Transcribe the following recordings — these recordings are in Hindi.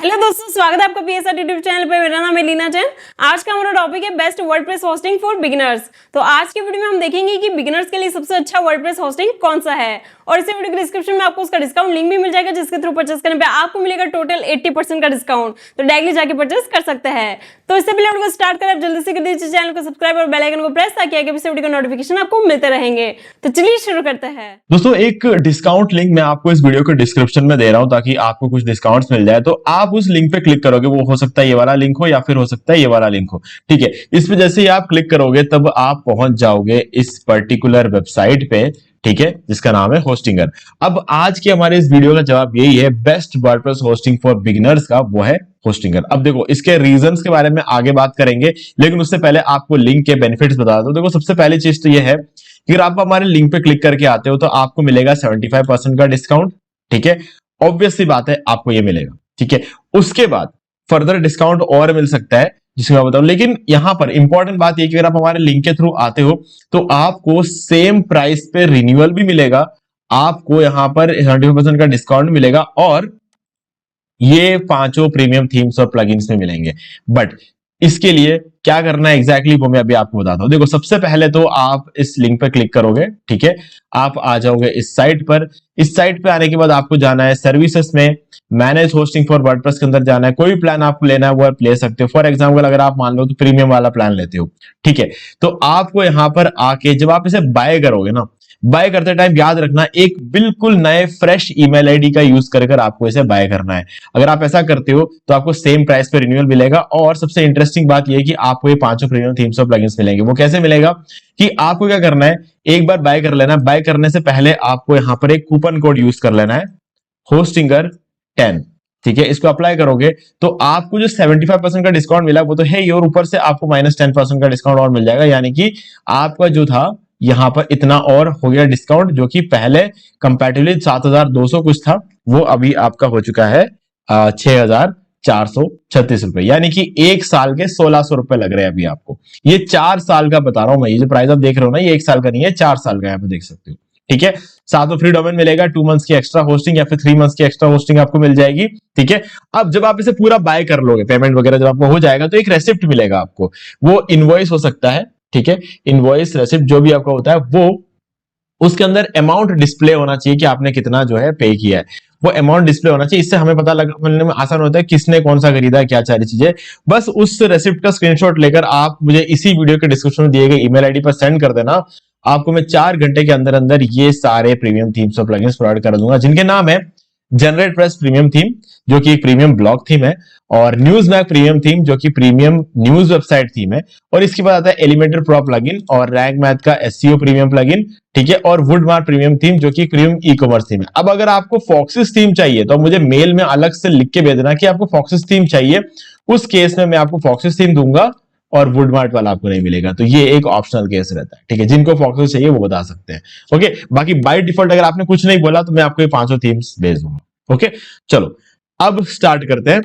हेलो दोस्तों, स्वागत है आपका पीएसआर यूट्यूब चैनल पे। मेरा नाम है लीना जैन। आज का हमारा टॉपिक है best WordPress hosting for beginners. तो आज की वीडियो में हम देखेंगे कि बिगिनर्स के लिए सबसे अच्छा वर्डप्रेस होस्टिंग कौन सा है, और इसी वीडियो के डिस्क्रिप्शन में आपको उसका डिस्काउंट लिंक भी मिल जाएगा, जिसके थ्रू परचेस करने पे आपको मिलेगा टोटल 80% का डिस्काउंट। तो डायरेक्टली जाके परचेस कर सकते हैं। तो इससे पहले वीडियो को स्टार्ट करें, आप जल्दी से कर दीजिए चैनल को सब्सक्राइब और बेल आइकन को प्रेस, ताकि आगे वीडियो का नोटिफिकेशन आपको मिलते रहेंगे। तो चलिए शुरू करते हैं। दोस्तों, एक डिस्काउंट लिंक मैं आपको इस वीडियो के डिस्क्रिप्शन में दे रहा हूं ताकि आपको कुछ डिस्काउंट्स मिल जाए। तो आप उस लिंक पे क्लिक करोगे, वो हो सकता है ये वाला लिंक हो या फिर हो सकता है ये वाला लिंक हो। ठीक है, इस पे जैसे ही आप क्लिक करोगे तब आप पहुंच जाओगे इस पर्टिकुलर वेबसाइट पे, ठीक है, जिसका नाम है होस्टिंगर। अब आज के हमारे इस वीडियो का जवाब यही है, best WordPress hosting for beginners का वो है होस्टिंगर। अब देखो, इसके रीजंस के बारे में आगे बात करेंगे, लेकिन उससे पहले आपको लिंक के बेनिफिट्स बता दो। देखो, सबसे पहली चीज तो ये है कि अगर आप हमारे लिंक पे क्लिक करके आते हो तो आपको मिलेगा 75% का डिस्काउंट। ठीक है, ऑब्वियस सी बात है, आपको ये मिलेगा। ठीक है, उसके बाद फर्दर डिस्काउंट और मिल सकता है, जिसको मैं बताऊं। लेकिन यहां पर इंपॉर्टेंट बात यह कि अगर आप हमारे लिंक के थ्रू आते हो तो आपको सेम प्राइस पे रिन्यूअल भी मिलेगा, आपको यहां पर 75% का डिस्काउंट मिलेगा, और ये पांचों प्रीमियम थीम्स और प्लगइन्स में मिलेंगे। बट इसके लिए क्या करना है एग्जैक्टली वो मैं अभी आपको बताता हूं। देखो, सबसे पहले तो आप इस लिंक पर क्लिक करोगे, ठीक है, आप आ जाओगे इस साइट पर। इस साइट पे आने के बाद आपको जाना है सर्विसेज में, मैनेज होस्टिंग फॉर वर्डप्रेस के अंदर जाना है। कोई प्लान आपको लेना है वो आप ले सकते हो। फॉर एग्जांपल, अगर आप मान लो तो प्रीमियम वाला प्लान लेते हो, ठीक है, तो आपको यहां पर आके जब आप इसे बाय करोगे ना, बाय करते टाइम याद रखना एक बिल्कुल नए फ्रेश ईमेल आईडी का यूज कर आपको इसे बाय करना है। अगर आप ऐसा करते हो तो आपको सेम प्राइस पे रिन्यूअल मिलेगा। और सबसे इंटरेस्टिंग बात यह है कि आपको ये पांचों प्रीमियम थीम्स और प्लगइन्स मिलेंगे। वो कैसे मिलेगा कि आपको क्या करना है, एक बार बाय कर लेना। बाय करने से पहले आपको यहां पर एक कूपन कोड यूज कर लेना है, होस्टिंगर 10। ठीक है, इसको अप्लाई करोगे तो आपको जो 75% का डिस्काउंट मिला वो तो है ही, और ऊपर से आपको -10% का डिस्काउंट और मिल जाएगा। यानी कि आपका जो था यहां पर इतना और हो गया डिस्काउंट, जो कि पहले कंपैरेटिवली 7200 कुछ था, वो अभी आपका हो चुका है 6436 रुपए। यानी कि एक साल के 1600 रुपए लग रहे हैं अभी आपको। ये 4 साल का बता रहा हूं मैं, ये जो प्राइस आप देख रहे हो ना, ये 1 साल का नहीं है, 4 साल का, यहाँ पे देख सकते हो। ठीक है, साथ में फ्री डोमेन मिलेगा, 2 मंथ्स की एक्स्ट्रा होस्टिंग या फिर 3 मंथ्स की एक्स्ट्रा होस्टिंग आपको मिल जाएगी। ठीक है, अब जब आप इसे पूरा बाय कर लोगे, पेमेंट वगैरह जब आपको हो जाएगा, तो एक रेसिप्ट मिलेगा आपको। वो इनवॉइस हो सकता है, ठीक है, इनवॉइस, रेसिप्ट, जो भी आपका होता है, वो उसके अंदर अमाउंट डिस्प्ले होना चाहिए कि आपने कितना जो है पे किया है। वो अमाउंट डिस्प्ले होना चाहिए, इससे हमें पता लगने में आसान होता है किसने कौन सा खरीदा है, क्या सारी चीजें। बस उस रेसिप्ट का स्क्रीनशॉट लेकर आप मुझे इसी वीडियो के डिस्क्रिप्शन में दिए गए ईमेल आईडी पर सेंड कर देना। आपको मैं 4 घंटे के अंदर अंदर ये सारे प्रीमियम थीम्स और प्लगइन्स प्रोवाइड कर दूंगा, जिनके नाम है जनरेट प्रेस प्रीमियम थीम, जो कि एक प्रीमियम ब्लॉग थीम है, और न्यूज मैक प्रीमियम थीम, जो कि प्रीमियम न्यूज वेबसाइट थीम है, और इसके बाद आता है एलिमेंटर प्रो प्लगइन और रैंक मैथ का एसईओ प्रीमियम प्लगइन, ठीक है, और वुडमार्क प्रीमियम थीम, जो कि प्रीमियम ई कॉमर्स थीम है। अब अगर आपको फॉक्सिस थीम चाहिए तो मुझे मेल में अलग से लिख के भेज देना कि आपको फॉक्सिस थीम चाहिए। उस केस में मैं आपको फॉक्सिस थीम दूंगा और वुडमार्क वाला आपको नहीं मिलेगा। तो ये एक ऑप्शनल केस रहता है। ठीक है, जिनको फॉक्सिस चाहिए वो बता सकते हैं। ओके, बाकी बाय डिफॉल्ट अगर आपने कुछ नहीं बोला तो मैं आपको ये 500 थीम्स भेज दूंगा। ओके, चलो अब स्टार्ट करते हैं।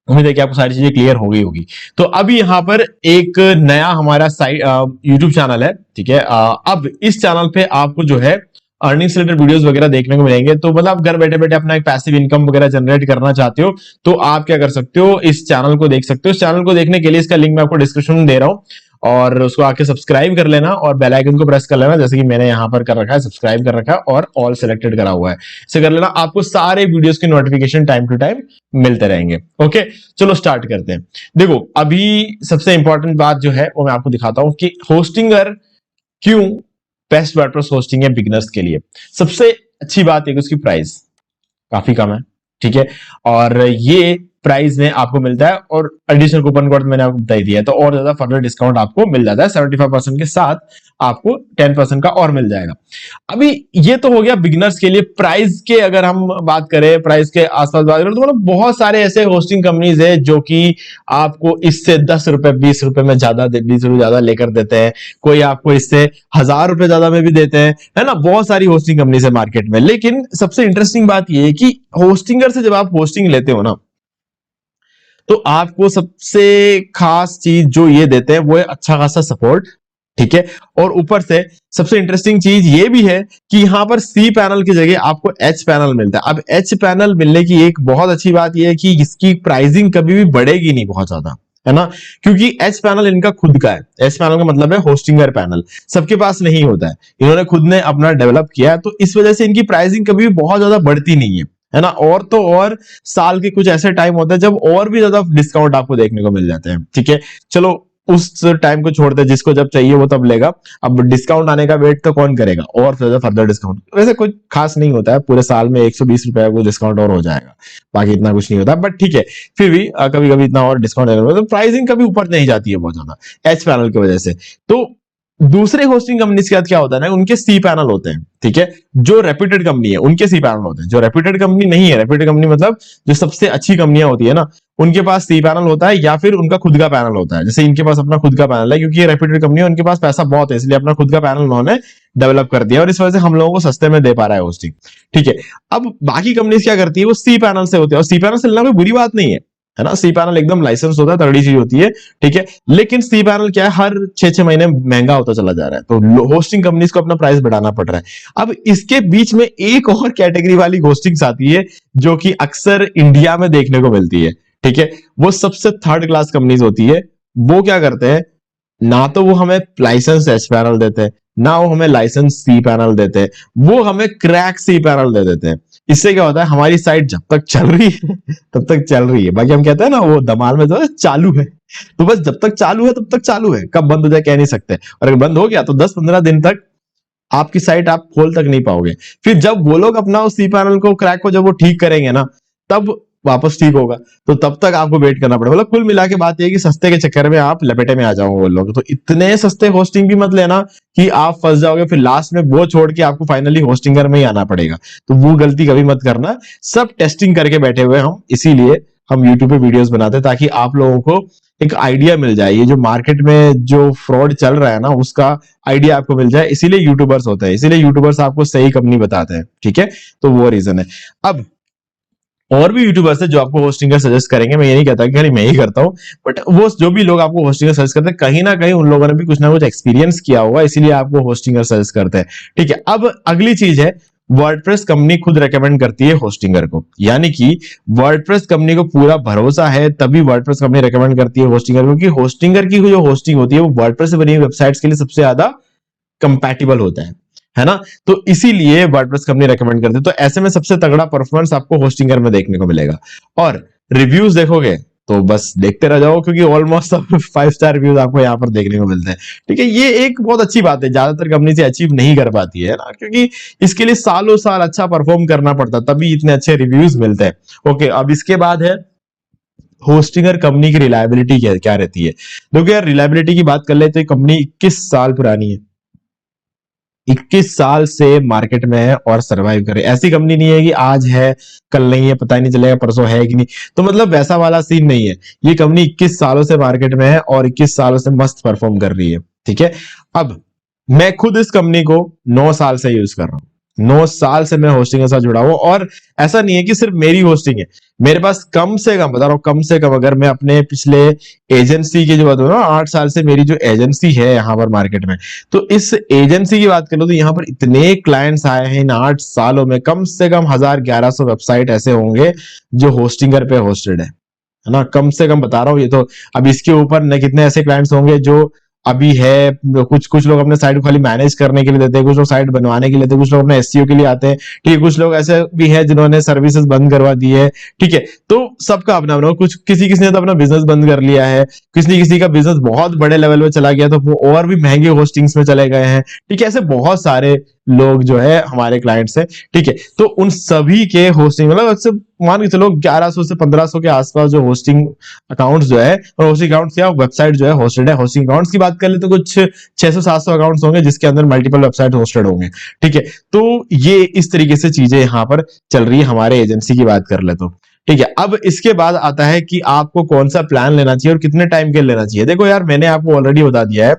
उम्मीद है कि आपको सारी चीजें क्लियर हो गई होगी। तो अभी यहां पर एक नया हमारा साइट यूट्यूब चैनल है, ठीक है। अब इस चैनल पे आपको जो है अर्निंग्स रिलेटेड वीडियोस वगैरह देखने को मिलेंगे। तो मतलब घर बैठे बैठे अपना एक पैसिव इनकम वगैरह जनरेट करना चाहते हो तो आप क्या कर सकते हो, इस चैनल को देख सकते हो। इस चैनल को देखने के लिए इसका लिंक मैं आपको डिस्क्रिप्शन में दे रहा हूं, और उसको आके सब्सक्राइब कर लेना और बेल आइकन को प्रेस कर लेना, जैसे कि मैंने यहां पर कर रखा है, सब्सक्राइब कर रखा है और ऑल सिलेक्टेड करा हुआ है। इसे कर लेना, आपको सारे वीडियोस की नोटिफिकेशन टाइम टू टाइम मिलते रहेंगे। ओके, चलो स्टार्ट करते हैं। देखो, अभी सबसे इंपॉर्टेंट बात जो है वो मैं आपको दिखाता हूं कि होस्टिंगर क्यों बेस्ट वर्डप्रेस होस्टिंग है बिगिनर्स के लिए। सबसे अच्छी बात है कि उसकी प्राइस काफी कम है, ठीक है, और ये प्राइस में आपको मिलता है, और एडिशनल कूपन कोड मैंने आपको बता ही दिया है, तो और ज्यादा फर्दर डिस्काउंट आपको मिल जाता है। 75% के साथ आपको 10% का और मिल जाएगा। अभी ये तो हो गया बिगिनर्स के लिए। प्राइस के अगर हम बात करें, प्राइस के आसपास बात करें, तो मतलब बहुत सारे ऐसे होस्टिंग कंपनीज है जो कि आपको इससे 10 रुपए 20 रुपए में ज्यादा 20 रुपए ज्यादा लेकर देते हैं। कोई आपको इससे 1000 रुपए ज्यादा में भी देते हैं, है ना। बहुत सारी होस्टिंग कंपनीज है मार्केट में। लेकिन सबसे इंटरेस्टिंग बात यह है कि होस्टिंगर से जब आप होस्टिंग लेते हो ना, तो आपको सबसे खास चीज जो ये देते हैं वो है अच्छा खासा सपोर्ट, ठीक है। और ऊपर से सबसे इंटरेस्टिंग चीज ये भी है कि यहां पर सी पैनल की जगह आपको एच पैनल मिलता है। अब एच पैनल मिलने की एक बहुत अच्छी बात यह है कि इसकी प्राइसिंग कभी भी बढ़ेगी नहीं बहुत ज्यादा, है ना, क्योंकि एच पैनल इनका खुद का है। एच पैनल का मतलब है होस्टिंगर पैनल, सबके पास नहीं होता है, इन्होंने खुद ने अपना डेवलप किया है, तो इस वजह से इनकी प्राइसिंग कभी भी बहुत ज्यादा बढ़ती नहीं है ना। और तो और साल के कुछ ऐसे टाइम होते हैं जब और भी ज्यादा डिस्काउंट आपको देखने को मिल जाते हैं, ठीक है। चलो उस टाइम को छोड़ दे, जिसको जब चाहिए वो तब लेगा। अब डिस्काउंट आने का वेट तो कौन करेगा, और ज्यादा फर्दर डिस्काउंट वैसे कुछ खास नहीं होता है, पूरे साल में 120 रुपए को डिस्काउंट और हो जाएगा, बाकी इतना कुछ नहीं होता, बट ठीक है फिर भी कभी कभी इतना और डिस्काउंट, तो प्राइसिंग कभी ऊपर नहीं जाती है बहुत ज्यादा एच पैनल की वजह से। तो दूसरे होस्टिंग कंपनीज के साथ क्या होता है ना, उनके सी पैनल होते हैं, ठीक है, जो रेप्यूटेड कंपनी है उनके सी पैनल होते हैं। जो रेप्यूटेड कंपनी नहीं है, रेप्यूटेड कंपनी मतलब जो सबसे अच्छी कंपनियां होती है ना, उनके पास सी पैनल होता है या फिर उनका खुद का पैनल होता है। जैसे इनके पास अपना खुद का पैनल है, क्योंकि ये रेप्यूटेड कंपनी है, उनके पास पैसा बहुत है, इसलिए अपना खुद का पैनल उन्होंने डेवलप कर दिया और इस वजह से हम लोगों को सस्ते में दे पा रहा है होस्टिंग, ठीक है। अब बाकी कंपनीज क्या करती है, वो सी पैनल से होती है, और सी पैनल से लेना कोई बुरी बात नहीं है ना। सी पैनल एकदम लाइसेंस होता है, तगड़ी चीज होती है, ठीक है। लेकिन सी पैनल क्या है, हर 6-6 महीने महंगा होता चला जा रहा है, तो होस्टिंग कंपनीज को अपना प्राइस बढ़ाना पड़ रहा है। अब इसके बीच में एक और कैटेगरी वाली होस्टिंग्स आती है जो कि अक्सर इंडिया में देखने को मिलती है, ठीक है। वो सबसे थर्ड क्लास कंपनीज होती है। वो क्या करते हैं, ना तो वो हमें लाइसेंस एच पैनल देते हैं, ना वो हमें लाइसेंस सी पैनल देते हैं, वो हमें क्रैक सी पैनल दे देते हैं। इससे क्या होता है, हमारी साइट जब तक चल रही है तब तक चल रही है, बाकी हम कहते हैं ना वो धमाल में तो चालू है, तो बस जब तक चालू है तब तक चालू है, कब बंद हो जाए कह नहीं सकते। और अगर बंद हो गया तो 10-15 दिन तक आपकी साइट आप खोल तक नहीं पाओगे। फिर जब वो लोग अपना उस सी पैनल को क्रैक को जब वो ठीक करेंगे ना, तब वापस ठीक होगा, तो तब तक आपको वेट करना पड़ेगा। मतलब कुल मिला के बात ये है कि सस्ते के चक्कर में आप लपेटे में आ जाओगे वो लोग। तो इतने सस्ते होस्टिंग भी मत लेना कि आप फंस जाओगे, फिर लास्ट में वो छोड़ के आपको फाइनली होस्टिंगर में ही आना पड़ेगा। तो वो गलती कभी मत करना। सब टेस्टिंग करके बैठे हुए हम, इसीलिए हम यूट्यूब पे वीडियोस बनाते हैं, ताकि आप लोगों को एक आइडिया मिल जाए, ये जो मार्केट में जो फ्रॉड चल रहा है ना उसका आइडिया आपको मिल जाए। इसीलिए यूट्यूबर्स होते हैं, इसीलिए यूट्यूबर्स आपको सही कंपनी बताते हैं, ठीक है। तो वो रीजन है। अब और भी यूट्यूबर्स है जो आपको होस्टिंगर सजेस्ट करेंगे, मैं ये नहीं कहता कि खाली मैं ही करता हूं, बट वो जो भी लोग आपको होस्टिंगर सजेस्ट करते हैं, कहीं ना कहीं उन लोगों ने भी कुछ ना कुछ एक्सपीरियंस किया होगा, इसीलिए आपको होस्टिंगर सजेस्ट करते हैं, ठीक है। अब अगली चीज है, वर्डप्रेस कंपनी खुद रेकमेंड करती है होस्टिंगर को, यानी कि वर्डप्रेस कंपनी को पूरा भरोसा है तभी वर्डप्रेस कंपनी रेकमेंड करती है होस्टिंगर को, क्योंकि होस्टिंगर की जो होस्टिंग होती है वो वर्डप्रेस से बनी हुई वेबसाइट्स के लिए सबसे ज्यादा कंपैटिबल होता है ना। तो इसीलिए वर्डप्रेस कंपनी रेकमेंड करती है। तो ऐसे में सबसे तगड़ा परफॉर्मेंस आपको होस्टिंगर में देखने को मिलेगा। और रिव्यूज देखोगे तो बस देखते रह जाओ, क्योंकि ऑलमोस्ट 5 स्टार रिव्यूज आपको यहाँ पर देखने को मिलते हैं, ठीक है। ये एक बहुत अच्छी बात है, ज्यादातर कंपनी से अचीव नहीं कर पाती है ना, क्योंकि इसके लिए सालों साल अच्छा परफॉर्म करना पड़ता है, तभी इतने अच्छे रिव्यूज मिलते हैं। ओके, अब इसके बाद है होस्टिंगर कंपनी की रिलायबिलिटी क्या रहती है। देखो यार, रिलायबिलिटी की बात कर ले तो ये कंपनी 21 साल पुरानी है, 21 साल से मार्केट में है और सरवाइव करे। ऐसी कंपनी नहीं है कि आज है कल नहीं है, पता ही नहीं चलेगा परसों है कि नहीं, तो मतलब वैसा वाला सीन नहीं है। ये कंपनी 21 सालों से मार्केट में है और 21 सालों से मस्त परफॉर्म कर रही है, ठीक है। अब मैं खुद इस कंपनी को 9 साल से यूज कर रहा हूं, 9 साल से मैं होस्टिंग के साथ जुड़ा हुआ, और ऐसा नहीं है कि सिर्फ मेरी होस्टिंग है, मेरे पास कम से कम बता रहा हूं, कम से कम अगर मैं अपने पिछले एजेंसी की जो बात ना, 8 साल से मेरी जो एजेंसी है यहाँ पर मार्केट में, तो इस एजेंसी की बात कर लो तो यहाँ पर इतने क्लाइंट्स आए हैं इन 8 सालों में, कम से कम 1000-1100 वेबसाइट ऐसे होंगे जो होस्टिंगर पे होस्टेड है ना, कम से कम बता रहा हूँ ये तो। अब इसके ऊपर न कितने ऐसे क्लाइंट्स होंगे जो अभी है, कुछ लोग अपने साइट को खाली मैनेज करने के लिए देते हैं, कुछ लोग साइट बनवाने के लिए देते हैं, कुछ लोग अपने एसईओ के लिए आते हैं, ठीक है। कुछ लोग ऐसे भी है जिन्होंने सर्विसेज बंद करवा दी है, ठीक है। तो सबका अपना अपना, कुछ किसी ने तो अपना बिजनेस बंद कर लिया है, किसी का बिजनेस बहुत बड़े लेवल पे चला गया तो वो और भी महंगे होस्टिंग्स में चले गए हैं, ठीक है। ऐसे बहुत सारे लोग जो है हमारे क्लाइंट्स हैं, ठीक है। तो उन सभी के होस्टिंग मतलब मान के चलो 1100 से 1500 के आसपास जो होस्टिंग अकाउंट्स जो है, और होस्टिंग अकाउंट्स या वेबसाइट जो है होस्टेड है। होस्टिंग अकाउंट्स की बात कर ले तो कुछ 600-700 अकाउंट्स होंगे जिसके अंदर मल्टीपल वेबसाइट होस्टेड होंगे, ठीक है। तो ये इस तरीके से चीजें यहाँ पर चल रही है हमारे एजेंसी की बात कर ले तो, ठीक है। अब इसके बाद आता है कि आपको कौन सा प्लान लेना चाहिए और कितने टाइम के लिए लेना चाहिए। देखो यार, मैंने आपको ऑलरेडी बता दिया है,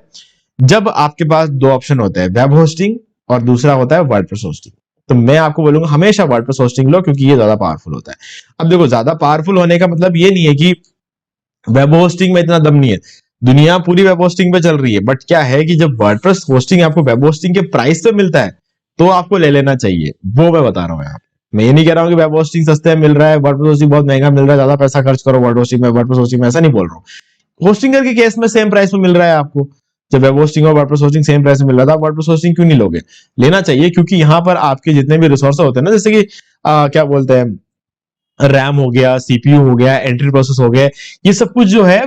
जब आपके पास 2 ऑप्शन होते हैं, वेब होस्टिंग और दूसरा होता है वर्डप्रेस होस्टिंग, तो मैं आपको बोलूंगा हमेशा वर्डप्रेस होस्टिंग लो, क्योंकि ये ज्यादा पावरफुल होता है। अब देखो, ज्यादा पावरफुल होने का मतलब ये नहीं है कि वेब होस्टिंग में इतना दम नहीं है, दुनिया पूरी वेब होस्टिंग पे चल रही है, बट क्या है कि जब वर्डप्रेस होस्टिंग आपको वेब होस्टिंग के प्राइस पे मिलता है तो आपको ले लेना चाहिए, वो मैं बता रहा हूँ यहाँ पे। मैं ये नहीं कह रहा हूँ कि वेब होस्टिंग सस्ते में मिल रहा है, वर्डप्रेस होस्टिंग बहुत महंगा मिल रहा है, ज्यादा पैसा खर्च करो वर्डप्रेस होस्टिंग में, ऐसा नहीं बोल रहा हूँ। होस्टिंगर के केस में सेम प्राइस में मिल रहा है आपको, जब वेब होस्टिंग और वर्डप्रेस होस्टिंग सेम प्राइस में मिल रहा था, वर्डप्रेस होस्टिंग क्यों नहीं लोगे? लेना चाहिए, क्योंकि यहाँ पर आपके जितने भी रिसोर्स होते हैं ना, जैसे कि क्या बोलते हैं, रैम हो गया, सीपीयू हो गया, एंट्री प्रोसेस हो गया, ये सब कुछ जो है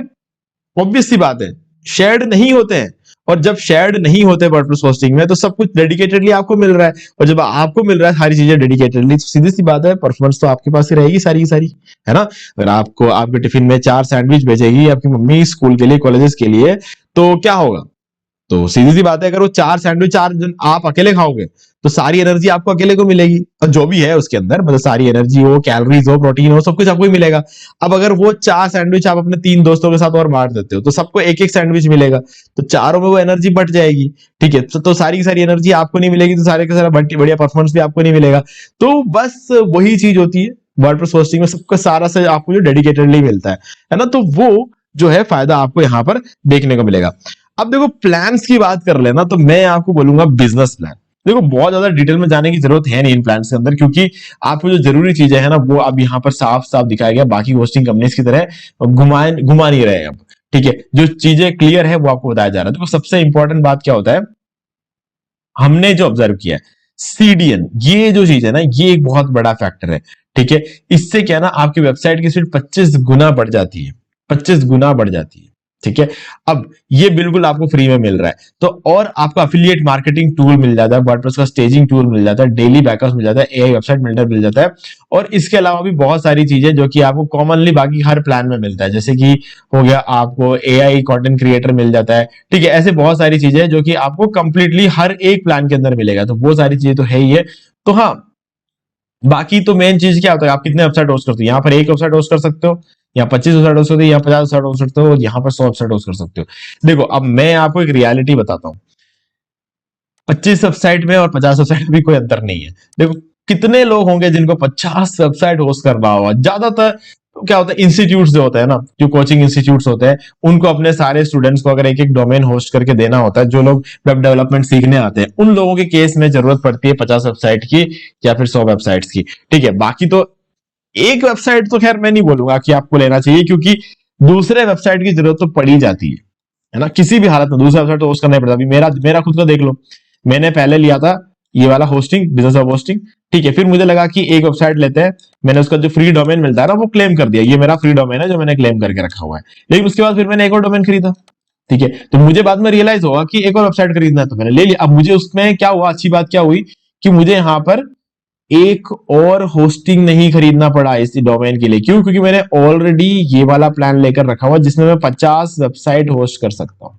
ऑब्वियस सी बात है शेयर्ड नहीं होते हैं। और जब शेयर्ड नहीं होते वर्डप्रेस होस्टिंग में तो सब कुछ डेडिकेटेडली आपको मिल रहा है, और जब आपको मिल रहा है सारी चीजें डेडिकेटेडली, तो सीधी सी बात है परफॉर्मेंस तो आपके पास ही रहेगी सारी की सारी, है ना। अगर आपको आपके टिफिन में 4 सैंडविच भेजेगी आपकी मम्मी स्कूल के लिए, कॉलेजेस के लिए, तो क्या होगा? तो सीधी सी बात है, अगर वो 4 सैंडविच 4 जन आप अकेले खाओगे तो सारी एनर्जी आपको अकेले को मिलेगी, और जो भी है उसके अंदर, मतलब सारी एनर्जी हो, कैलोरीज हो, प्रोटीन हो, सब कुछ आपको ही मिलेगा। अब अगर वो 4 सैंडविच आप अपने 3 दोस्तों के साथ और बांट देते हो तो सबको एक एक सैंडविच मिलेगा, तो चारों में वो एनर्जी बट जाएगी, ठीक है। तो सारी की सारी एनर्जी आपको नहीं मिलेगी, तो सारे का सारा बढ़िया परफॉर्मेंस भी आपको नहीं मिलेगा। तो बस वही चीज होती है वर्डप्रेस होस्टिंग में, सबका सारा से आपको जो डेडिकेटेडली मिलता है ना, तो वो जो है फायदा आपको यहाँ पर देखने को मिलेगा। अब देखो प्लान्स की बात कर लेना, तो मैं आपको बोलूंगा बिजनेस प्लान। देखो बहुत ज्यादा डिटेल में जाने की जरूरत है नहीं इन प्लान्स के अंदर, क्योंकि आपको जो जरूरी चीजें है ना वो अब यहाँ पर साफ साफ दिखाया गया, बाकी होस्टिंग कंपनीज की तरह घुमा नहीं रहे अब, ठीक है। जो चीजें क्लियर है वो आपको बताया जा रहा है। देखो सबसे इंपॉर्टेंट बात क्या होता है, हमने जो ऑब्जर्व किया है सीडीएन, ये जो चीज है ना, ये एक बहुत बड़ा फैक्टर है, ठीक है। इससे क्या ना आपकी वेबसाइट की स्पीड 25 गुना बढ़ जाती है, 25 गुना बढ़ जाती है, ठीक है। अब ये बिल्कुल आपको फ्री में मिल रहा है, तो और आपको एफिलिएट मार्केटिंग टूल मिल जाता है, वर्डप्रेस का स्टेजिंग टूल मिल जाता है, डेली बैकअप मिल जाता है, एआई वेबसाइट बिल्डर मिल जाता है, और इसके अलावा भी बहुत सारी चीजें जो कि आपको कॉमनली बाकी हर प्लान में मिलता है, जैसे कि हो गया आपको एआई कंटेंट क्रिएटर मिल जाता है, ठीक है। ऐसे बहुत सारी चीजें जो कि आपको कंप्लीटली हर एक प्लान के अंदर मिलेगा, तो वो सारी चीजें तो है ही है। तो हाँ, बाकी तो मेन चीज क्या होता है, आप कितने वेबसाइट होस्ट करते हो, यहाँ पर एक वेबसाइट होस्ट कर सकते हो, यहाँ 25 वेबसाइट होस्ट करते हो, यहाँ 50 वेबसाइट होस्ट करते हो, यहाँ पर 100 वेबसाइट होस्ट कर सकते हो। देखो अब मैं आपको एक रियलिटी बताता हूँ, 25 वेबसाइट में और 50 वेबसाइट में कोई अंतर नहीं है। देखो कितने लोग होंगे जिनको 50 वेबसाइट होस्ट करना होगा, ज्यादातर तो क्या होता है, इंस्टीट्यूट्स जो होते हैं ना, जो कोचिंग इंस्टीट्यूट्स होते हैं, उनको अपने सारे स्टूडेंट्स को अगर एक एक डोमेन होस्ट करके देना होता है, जो लोग वेब डेवलपमेंट सीखने आते हैं उन लोगों के केस में जरूरत पड़ती है 50 वेबसाइट की या फिर 100 वेबसाइट्स की, ठीक है। बाकी तो एक वेबसाइट तो खैर मैं नहीं बोलूंगा कि आपको लेना चाहिए, क्योंकि दूसरे वेबसाइट की जरूरत तो पड़ी जाती है ना, किसी भी हालत में दूसरा वेबसाइट तो होस्ट करना ही पड़ता है। अभी मेरा खुद का देख लो, मैंने पहले लिया था ये वाला होस्टिंग, बिजनेस वेब होस्टिंग, ठीक है। फिर मुझे लगा कि एक वेबसाइट लेते हैं, मैंने उसका जो फ्री डोमेन मिलता है ना वो क्लेम कर दिया, ये मेरा फ्री डोमेन है जो मैंने क्लेम करके रखा हुआ है। लेकिन उसके बाद फिर मैंने एक और डोमेन खरीदा, ठीक है। तो मुझे बाद में रियलाइज होगा कि एक और वेबसाइट खरीदना है, तो मैंने ले लिया। अब मुझे उसमें क्या हुआ, अच्छी बात क्या हुई कि मुझे यहाँ पर एक और होस्टिंग नहीं खरीदना पड़ा इस डोमेन के लिए। क्यों? क्योंकि मैंने ऑलरेडी ये वाला प्लान लेकर रखा हुआ जिसमें मैं 50 वेबसाइट होस्ट कर सकता हूं।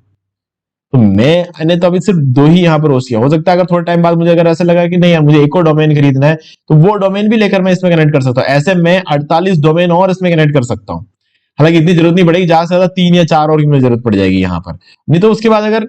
तो मैंने तो अभी सिर्फ 2 ही यहाँ पर होस्ट किया। हो सकता है अगर थोड़ा टाइम बाद मुझे अगर ऐसा लगा कि नहीं यार मुझे एक और डोमेन खरीदना है, तो वो डोमेन भी लेकर मैं इसमें कनेक्ट कर सकता हूँ। ऐसे मैं 48 डोमेन और इसमें कनेक्ट कर सकता हूँ। हालांकि इतनी जरूरत नहीं पड़ेगी, ज्यादा से ज्यादा 3 या 4 और की मुझे जरूरत पड़ जाएगी यहाँ पर, नहीं तो उसके बाद अगर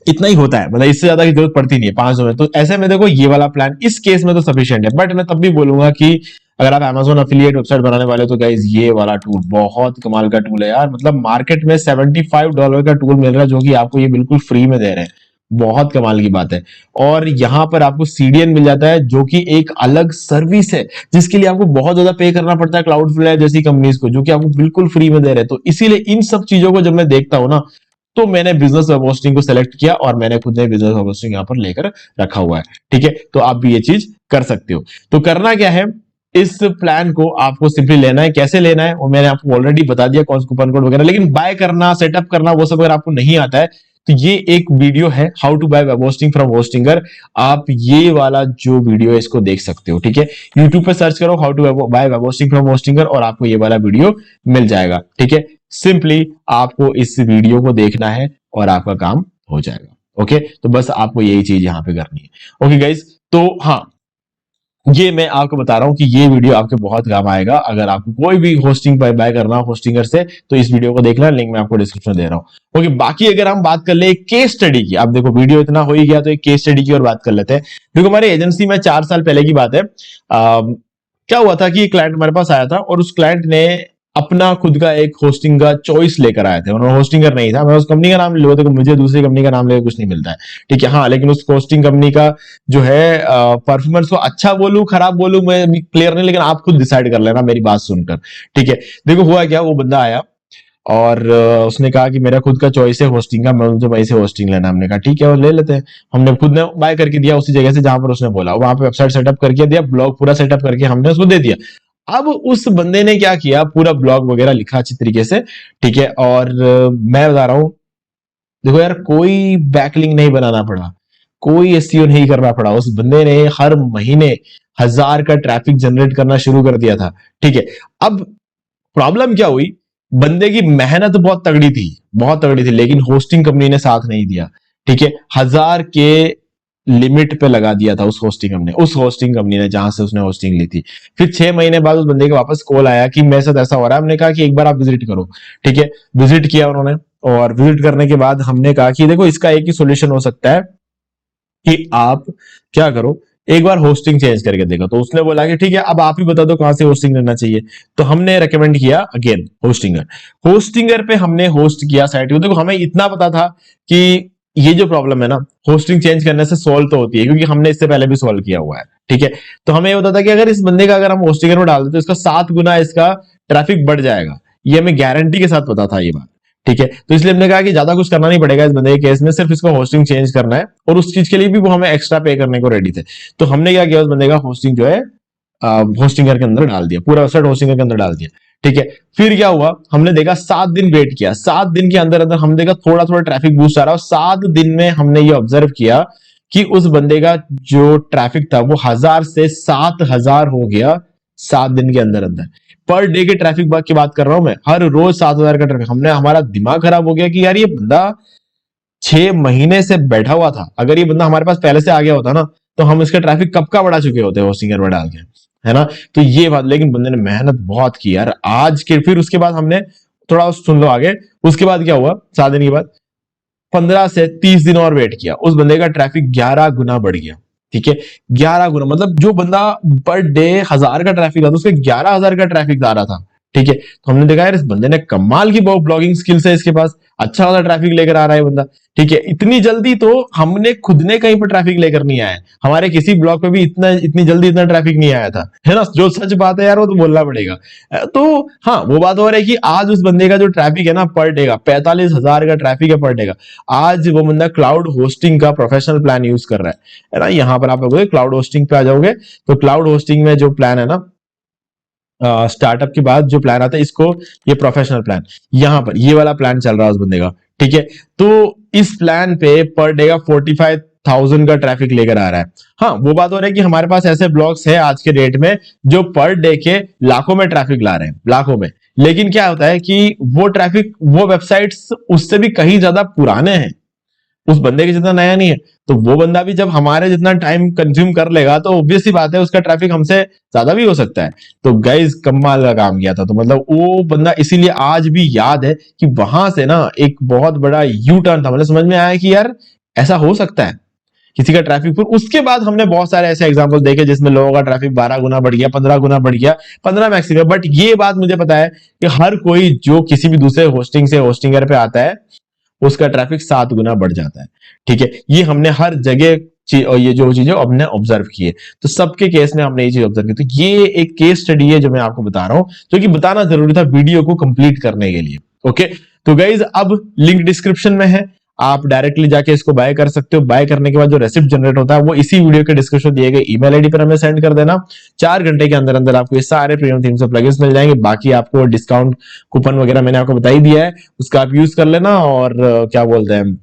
इतना ही होता है, मतलब इससे ज्यादा की जरूरत पड़ती नहीं है 5 में। तो ऐसे में देखो ये वाला प्लान इस केस में तो सफिशिएंट है। बट मैं तब भी बोलूंगा कि अगर आप Amazon अफिलिएट वेबसाइट बनाने वाले हो तो गाइस ये वाला टूल बहुत कमाल का टूल है यार। मतलब मार्केट में $75 का टूल मिल रहा है जो कि आपको ये बिल्कुल फ्री में दे रहे हैं, बहुत कमाल की बात है। और यहाँ पर आपको CDN मिल जाता है जो कि एक अलग सर्विस है जिसके लिए आपको बहुत ज्यादा पे करना पड़ता है क्लाउडफ्लेयर जैसी कंपनीज को, जो कि आपको बिल्कुल फ्री में दे रहे हैं। तो इसीलिए इन सब चीजों को जब मैं देखता हूं ना, तो मैंने बिजनेस वेब होस्टिंग को सेलेक्ट किया और मैंने खुद ने बिजनेस वेब होस्टिंग यहाँ पर लेकर रखा हुआ है, ठीक है। तो आप भी ये चीज कर सकते हो। तो करना क्या है, इस प्लान को आपको सिंपली लेना है। कैसे लेना है वो मैंने आपको ऑलरेडी बता दिया, कौन कूपन कोड वगैरह। लेकिन बाय करना, सेटअप करना, वो सब अगर आपको नहीं आता है तो ये एक वीडियो है how to buy web hosting from Hostinger. आप ये वाला जो वीडियो है इसको देख सकते हो, ठीक है। यूट्यूब पे सर्च करो how to buy web hosting from Hostinger और आपको ये वाला वीडियो मिल जाएगा, ठीक है। सिंपली आपको इस वीडियो को देखना है और आपका काम हो जाएगा, ओके। तो बस आपको यही चीज यहां पे करनी है, ओके गाइस। तो हाँ, ये मैं आपको बता रहा हूं कि ये वीडियो आपके बहुत काम आएगा। अगर आपको कोई भी होस्टिंग बाय करना हो होस्टिंगर से तो इस वीडियो को देखना, लिंक मैं आपको डिस्क्रिप्शन दे रहा हूं, ओके। बाकी अगर हम बात कर ले एक केस स्टडी की, अब देखो वीडियो इतना हो ही गया तो एक केस स्टडी की और बात कर लेते हैं। देखो हमारे एजेंसी में 4 साल पहले की बात है, क्या हुआ था कि क्लाइंट हमारे पास आया था और उस क्लाइंट ने अपना खुद का एक होस्टिंग का चॉइस लेकर आए थे। उन्होंने होस्टिंगर नहीं था, मैं उस कंपनी का नाम ले तो मुझे दूसरी कंपनी का नाम लेकर कुछ नहीं मिलता है, ठीक है। हाँ, लेकिन उस होस्टिंग कंपनी का जो है परफॉर्मेंस को अच्छा बोलूं खराब बोलूं मैं क्लियर नहीं, लेकिन आप खुद डिसाइड कर लेना मेरी बात सुनकर, ठीक है। देखो हुआ क्या, वो बंदा आया और उसने कहा कि मेरा खुद का चॉइस है होस्टिंग का, मुझे वहीं से होस्टिंग लेना। हमने कहा ठीक है और ले लेते हैं। हमने खुद ने बाय करके दिया उसी जगह से जहां पर उसने बोला, वहां पे वेबसाइट सेटअप करके दिया, ब्लॉग पूरा सेटअप करके हमने उसको दे दिया। अब उस बंदे ने क्या किया, पूरा ब्लॉग वगैरह लिखा अच्छी तरीके से, ठीक है। और मैं बता रहा हूं, देखो यार, कोई बैकलिंक नहीं बनाना पड़ा, कोई एसईओ नहीं करना पड़ा। उस बंदे ने हर महीने 1000 का ट्रैफिक जनरेट करना शुरू कर दिया था, ठीक है। अब प्रॉब्लम क्या हुई, बंदे की मेहनत बहुत तगड़ी थी, बहुत तगड़ी थी, लेकिन होस्टिंग कंपनी ने साथ नहीं दिया, ठीक है। 1000 के लिमिट पे लगा दिया था उस होस्टिंग कंपनी ने जहां से उसने होस्टिंग ली थी। फिर 6 महीने बाद उस बंदे के वापस कॉल आया कि मेरे साथ ऐसा हो रहा है। हमने कहा कि एक बार आप विजिट करो, ठीक है। विजिट किया उन्होंने, और विजिट करने के बाद हमने कहा कि देखो इसका एक ही सोल्यूशन हो सकता है कि आप क्या करो, एक बार होस्टिंग चेंज करके देखो। तो उसने बोला कि ठीक है, अब आप ही बता दो कहां से होस्टिंग लेना चाहिए। तो हमने रेकमेंड किया अगेन होस्टिंगर पे हमने होस्ट किया साइट को। देखो हमें इतना पता था कि ये जो प्रॉब्लम है ना, होस्टिंग चेंज करने से सॉल्व तो होती है, क्योंकि हमने इससे पहले भी सॉल्व किया हुआ है, ठीक है। तो हमें ये पता था कि अगर इस बंदे का अगर हम होस्टिंगर में डाल देते तो इसका 7 गुना इसका ट्रैफिक बढ़ जाएगा। ये हमें गारंटी के साथ पता था ये बात, ठीक है। तो इसलिए हमने कहा कि ज्यादा कुछ करना नहीं पड़ेगा इस बंदे के केस में, सिर्फ इसको होस्टिंग चेंज करना है, और उस चीज के लिए भी वो हमें एक्स्ट्रा पे करने को रेडी थे। तो हमने क्या किया, उस बंदे का होस्टिंग जो है होस्टिंगर के अंदर डाल दिया, पूरा वेबसाइट होस्टिंगर के अंदर डाल दिया, ठीक है। फिर क्या हुआ, हमने देखा 7 दिन वेट किया, 7 दिन के अंदर अंदर हमने देखा थोड़ा थोड़ा ट्रैफिक बूस्ट आ रहा है। और 7 दिन में हमने ये ऑब्जर्व किया कि उस बंदे का जो ट्रैफिक था वो 1000 से 7000 हो गया 7 दिन के अंदर अंदर। पर डे के ट्रैफिक की बात कर रहा हूं मैं, हर रोज 7000 का ट्रैफिक। हमारा दिमाग खराब हो गया कि यार ये बंदा 6 महीने से बैठा हुआ था, अगर ये बंदा हमारे पास पहले से आ गया होता ना, तो हम इसका ट्रैफिक कब का बढ़ा चुके होते होस्टिंगर में डाल के, है ना। तो ये बात, लेकिन बंदे ने मेहनत बहुत की यार। आज के फिर उसके बाद हमने थोड़ा सुन लो आगे, उसके बाद क्या हुआ, 7 दिन के बाद 15 से 30 दिन और वेट किया, उस बंदे का ट्रैफिक 11 गुना बढ़ गया, ठीक है। 11 गुना, मतलब जो बंदा पर डे 1000 का ट्रैफिक था तो उसके 11000 का ट्रैफिक आ रहा था, ठीक है। तो हमने देखा यार इस बंदे ने कमाल की ब्लॉगिंग स्किल्स है, इसके पास अच्छा वाला ट्रैफिक लेकर आ रहा है बंदा, ठीक है। इतनी जल्दी तो हमने खुद ने कहीं पर ट्रैफिक लेकर नहीं आया, हमारे किसी ब्लॉग पे भी इतनी जल्दी इतना ट्रैफिक नहीं आया था, है ना। जो सच बात है यार वो तो बोलना पड़ेगा। तो हाँ, वो बात हो रही है कि आज उस बंदे का जो ट्रैफिक है ना पर डे का 45,000 का ट्रैफिक है पर डे का। आज वो बंदा क्लाउड होस्टिंग का प्रोफेशनल प्लान यूज कर रहा है ना। यहाँ पर आप लोग क्लाउड होस्टिंग पे आ जाओगे तो क्लाउड होस्टिंग में जो प्लान है ना, स्टार्टअप के बाद जो प्लान आता है, इसको ये प्रोफेशनल प्लान, यहां पर ये वाला प्लान चल रहा है उस बंदे का, ठीक है। तो इस प्लान पे पर डे का 45,000 का ट्रैफिक लेकर आ रहा है। हाँ, वो बात हो रही है कि हमारे पास ऐसे ब्लॉग्स है आज के डेट में जो पर डे के लाखों में ट्रैफिक ला रहे हैं, लाखों में। लेकिन क्या होता है कि वो ट्रैफिक, वो वेबसाइट्स उससे भी कहीं ज्यादा पुराने हैं, उस बंदे के जितना नया नहीं है। तो वो बंदा भी जब हमारे जितना टाइम कंज्यूम कर लेगा तो ऑब्वियस सी बात है उसका ट्रैफिक हमसे ज्यादा भी हो सकता है। तो गाइस कमाल का काम किया था। तो मतलब वो बंदा, इसीलिए आज भी याद है कि वहां से ना एक बहुत बड़ा यू टर्न था, मतलब समझ में आया कि यार ऐसा हो सकता है किसी का ट्रैफिक। फिर उसके बाद हमने बहुत सारे ऐसे एग्जांपल देखे जिसमें लोगों का ट्रैफिक 12 गुना बढ़ गया, 15 गुना बढ़ गया, 15 मैक्सिमम। बट ये बात मुझे पता है कि हर कोई जो किसी भी दूसरे होस्टिंग से होस्टिंगर पे आता है उसका ट्रैफिक 7 गुना बढ़ जाता है, ठीक है। ये हमने हर जगह और ये जो चीजें हमने ऑब्जर्व की है, तो सबके केस में हमने ये चीज ऑब्जर्व की। तो ये एक केस स्टडी है जो मैं आपको बता रहा हूं, जो कि बताना जरूरी था वीडियो को कंप्लीट करने के लिए। ओके, तो गाइज अब लिंक डिस्क्रिप्शन में है, आप डायरेक्टली जाके इसको बाय कर सकते हो। बाय करने के बाद जो रेसिप्ट जनरेट होता है वो इसी वीडियो के डिस्क्रिप्शन दिए गए ईमेल आईडी पर हमें सेंड कर देना। 4 घंटे के अंदर अंदर आपको ये सारे प्रीमियम थीम्स और प्लगइन्स मिल जाएंगे। बाकी आपको डिस्काउंट कूपन वगैरह मैंने आपको बता ही दिया है, उसका आप यूज कर लेना। और क्या बोलते हैं,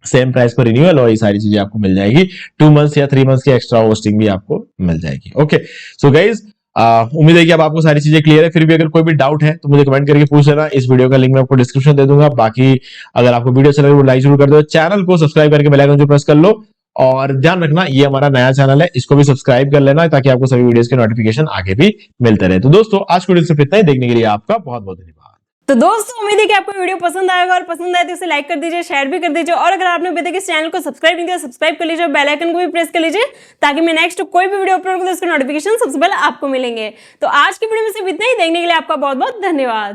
सेम प्राइस पर रिन्यूअल और ये सारी चीजें आपको मिल जाएगी। 2 मंथ्स या 3 मंथ्स की एक्स्ट्रा होस्टिंग भी आपको मिल जाएगी। ओके, सो गाइज उम्मीद है कि अब आपको सारी चीजें क्लियर है। फिर भी अगर कोई भी डाउट है तो मुझे कमेंट करके पूछ लेना। इस वीडियो का लिंक मैं आपको डिस्क्रिप्शन दे दूंगा। बाकी अगर आपको वीडियो अच्छा लगे तो लाइक जरूर कर दो, चैनल को सब्सक्राइब करके बेल आइकन जो प्रेस कर लो। और ध्यान रखना ये हमारा नया चैनल है, इसको भी सब्सक्राइब कर लेना ताकि आपको सभी वीडियोस के नोटिफिकेशन आगे भी मिलते रहे। तो दोस्तों आज को वीडियो सिर्फ इतना ही, देखने के लिए आपका बहुत बहुत धन्यवाद। तो दोस्तों उम्मीद है कि आपको वीडियो पसंद आएगा और पसंद आए तो इसे लाइक कर दीजिए, शेयर भी कर दीजिए और अगर आपने अभी तक इस चैनल को सब्सक्राइब नहीं किया सब्सक्राइब कर लीजिए और बेल आइकन को भी प्रेस कर लीजिए ताकि मैं नेक्स्ट कोई भी वीडियो अपलोड करूं तो उसके नोटिफिकेशन सबसे पहले आपको मिलेंगे। तो आज की वीडियो में सिर्फ इतना ही, देखने के लिए आपका बहुत बहुत धन्यवाद।